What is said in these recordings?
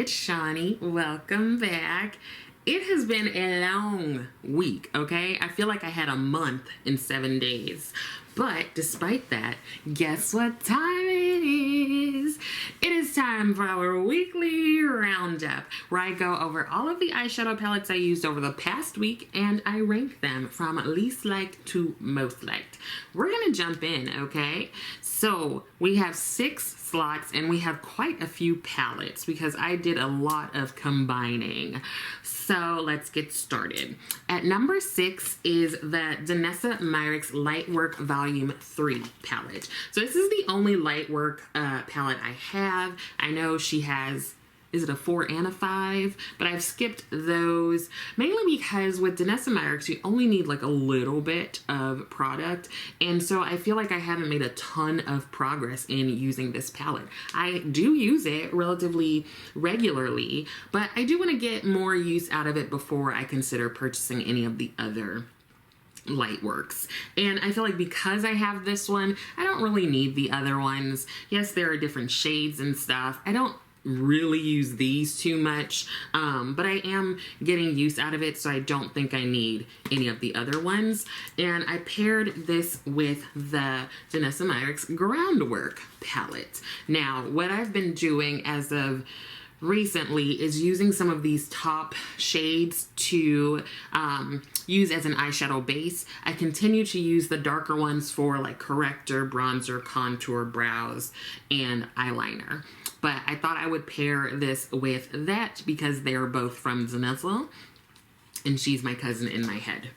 it's Shawnee. Welcome back. It has been a long week, okay? I feel like I had a month in 7 days. But despite that, guess what time it is? It is time for our weekly roundup, where I go over all of the eyeshadow palettes I used over the past week and I rank them from least liked to most liked. We're gonna jump in, okay? So we have 6 slots and we have quite a few palettes because I did a lot of combining. So let's get started. At number 6 is the Danessa Myricks Lightwork Volume 3 palette. So this is the only Lightwork palette I have. I know she has, is it a 4 and a 5? But I've skipped those mainly because with Danessa Myricks you only need like a little bit of product, and so I feel like I haven't made a ton of progress in using this palette. I do use it relatively regularly, but I do want to get more use out of it before I consider purchasing any of the other Lightworks. And I feel like because I have this one, I don't really need the other ones. Yes, there are different shades and stuff. I don't really use these too much, but I am getting use out of it, so I don't think I need any of the other ones. And I paired this with the Danessa Myricks Groundwork palette. Now, what I've been doing as of recently is using some of these top shades to use as an eyeshadow base. I continue to use the darker ones for like corrector, bronzer, contour, brows, and eyeliner. But I thought I would pair this with that because they're both from Danessa, and she's my cousin in my head.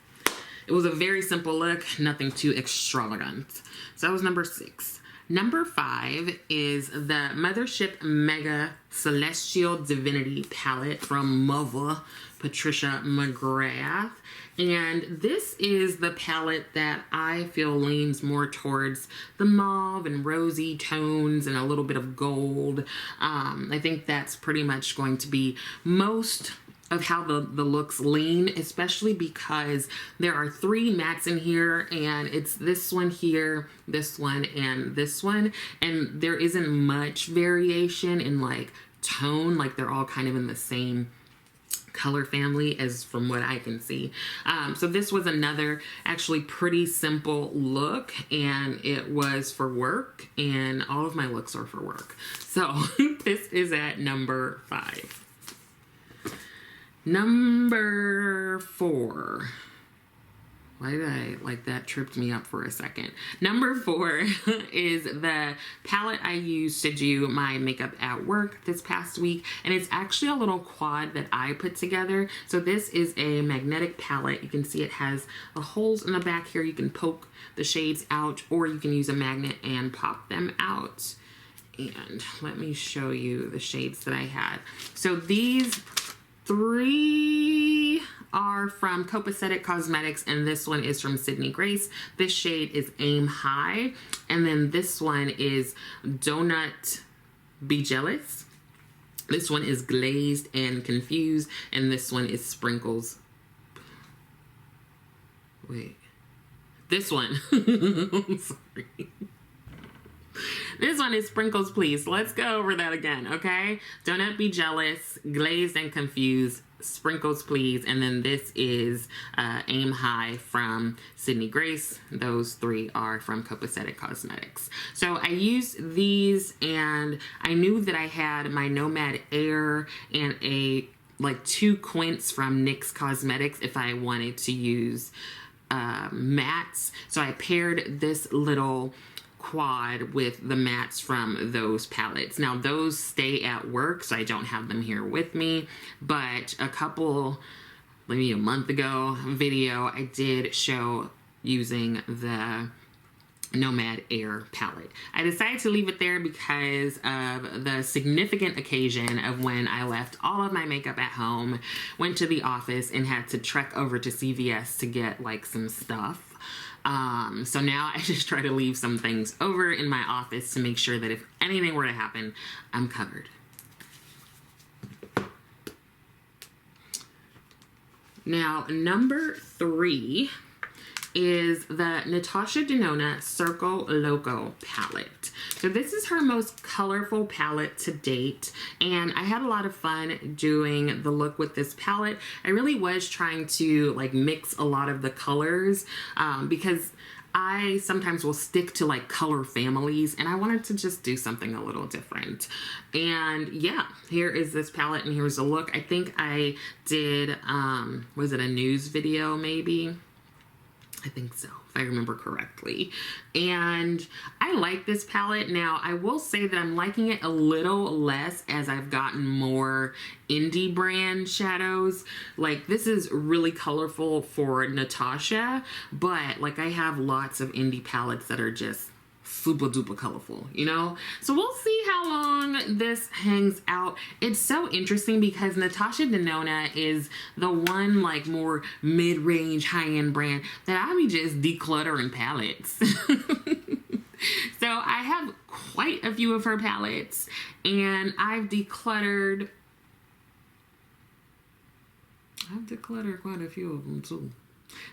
It was a very simple look, nothing too extravagant. So that was number 6. Number 5 is the Mothership Mega Celestial Divinity palette from Mother Patricia McGrath. And this is the palette that I feel leans more towards the mauve and rosy tones and a little bit of gold. I think that's pretty much going to be most of how the looks lean, especially because there are 3 mattes in here, and it's this one here, this one, and this one, and there isn't much variation in like tone, like they're all kind of in the same color family as from what I can see. So this was another actually pretty simple look, and it was for work, and all of my looks are for work. So this is at number 5. Number 4. Why did I, like, that tripped me up for a second. Number 4 is the palette I used to do my makeup at work this past week, and it's actually a little quad that I put together. So this is a magnetic palette. You can see it has the holes in the back here. You can poke the shades out, or you can use a magnet and pop them out. And let me show you the shades that I had. So these 3 are from Copacetic Cosmetics, and this one is from Sydney Grace. This shade is Aim High, and then this one is Donut Be Jealous. This one is Glazed and Confused, and this one is Sprinkles. Wait. This one. Sorry. This one is Sprinkles Please. Let's go over that again, okay? Don't Be Jealous, Glazed and Confused, Sprinkles Please, and then this is Aim High from Sydney Grace. Those 3 are from Copacetic Cosmetics. So I used these, and I knew that I had my Nomad Air and like 2 quints from NYX Cosmetics if I wanted to use mattes. So I paired this little quad with the mattes from those palettes. Now those stay at work, so I don't have them here with me, but a couple, maybe a month ago video, I did show using the Nomad Air palette. I decided to leave it there because of the significant occasion of when I left all of my makeup at home, went to the office, and had to trek over to CVS to get like some stuff. So now I just try to leave some things over in my office to make sure that if anything were to happen, I'm covered. Now, number 3 is the Natasha Denona Circle Loco palette. So this is her most colorful palette to date, and I had a lot of fun doing the look with this palette. I really was trying to like mix a lot of the colors because I sometimes will stick to like color families, and I wanted to just do something a little different. And yeah, here is this palette, and here's the look. I think I did, was it a news video maybe? I think so, if I remember correctly. And I like this palette. Now, I will say that I'm liking it a little less as I've gotten more indie brand shadows. Like, this is really colorful for Natasha, but like I have lots of indie palettes that are just super duper colorful, you know? So we'll see how long this hangs out. It's so interesting because Natasha Denona is the one like more mid-range high-end brand that I be just decluttering palettes. So I have quite a few of her palettes, and I've decluttered quite a few of them too.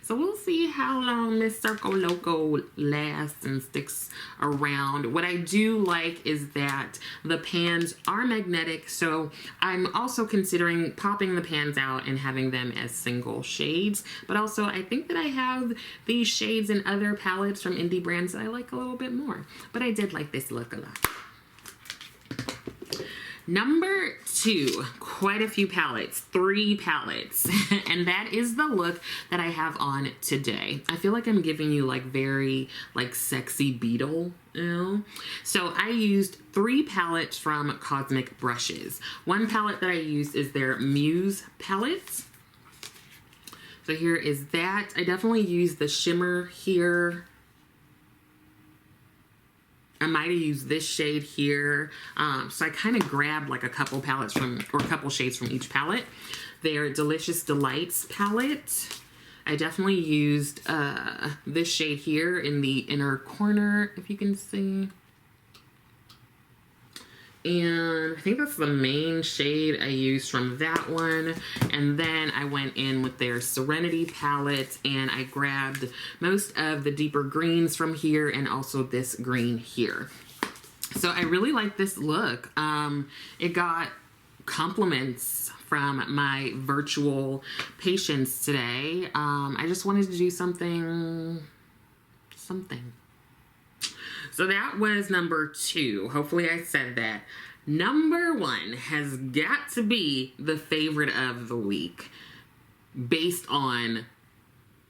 So we'll see how long Miss Circle Loco lasts and sticks around. What I do like is that the pans are magnetic, so I'm also considering popping the pans out and having them as single shades. But also, I think that I have these shades in other palettes from indie brands that I like a little bit more. But I did like this look a lot. Number 2, quite a few palettes, 3 palettes, and that is the look that I have on today. I feel like I'm giving you like very like sexy beetle, you know? So I used 3 palettes from Cosmic Brushes. One palette that I used is their Muse palette. So here is that. I definitely used the shimmer here. I might have used this shade here. So I kind of grabbed like a couple palettes from, or a couple shades from each palette. Their Delicious Delights palette. I definitely used this shade here in the inner corner, if you can see. And I think that's the main shade I used from that one. And then I went in with their Serenity palette, and I grabbed most of the deeper greens from here and also this green here. So I really like this look. It got compliments from my virtual patients today. I just wanted to do something. So that was number 2. Hopefully I said that. Number 1 has got to be the favorite of the week based on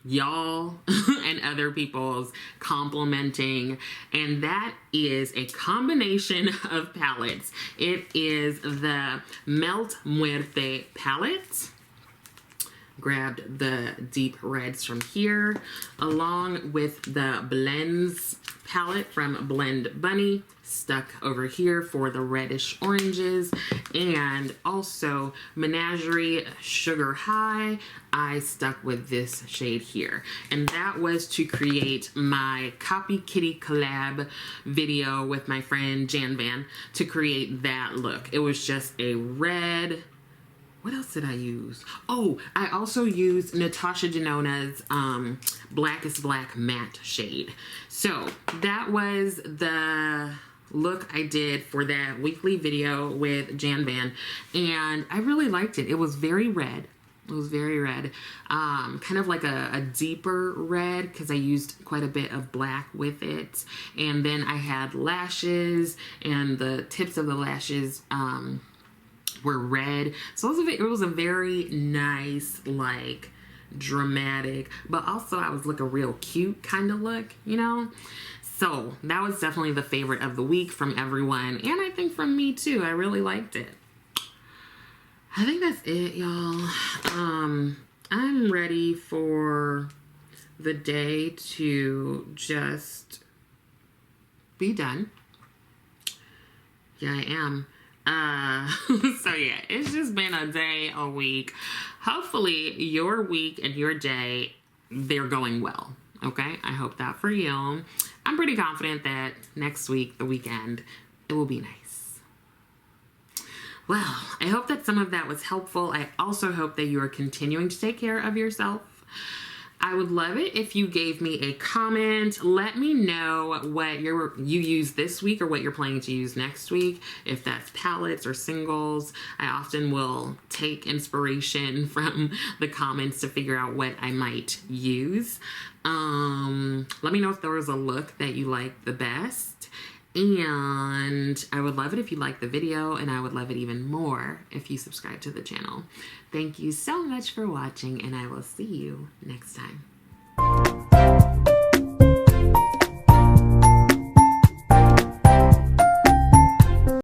y'all and other people's complimenting, and that is a combination of palettes. It is the Melt Muerte palette. Grabbed the deep reds from here, along with the Blends palette from Blend Bunny, stuck over here for the reddish oranges, and also Menagerie Sugar High. I stuck with this shade here, and that was to create my Copy Kitty collab video with my friend Jan Van to create that look. It was just a red. What else did I use? Oh, I also used Natasha Denona's Blackest Black matte shade. So that was the look I did for that weekly video with Jan Van, and I really liked it. It was very red. It was very red. Kind of like a deeper red because I used quite a bit of black with it. And then I had lashes, and the tips of the lashes were red. So it was a very nice, like, dramatic, but also I was looking real cute kind of look, you know? So that was definitely the favorite of the week from everyone, and I think from me too. I really liked it. I think that's it, y'all. I'm ready for the day to just be done. Yeah, I am. So yeah, it's just been a day, a week. Hopefully your week and your day, they're going well. Okay, I hope that for you. I'm pretty confident that next week, the weekend, it will be nice. Well, I hope that some of that was helpful. I also hope that you are continuing to take care of yourself. I would love it if you gave me a comment. Let me know what you use this week or what you're planning to use next week, if that's palettes or singles. I often will take inspiration from the comments to figure out what I might use. Let me know if there was a look that you liked the best. And I would love it if you liked the video, and I would love it even more if you subscribe to the channel. Thank you so much for watching, and I will see you next time.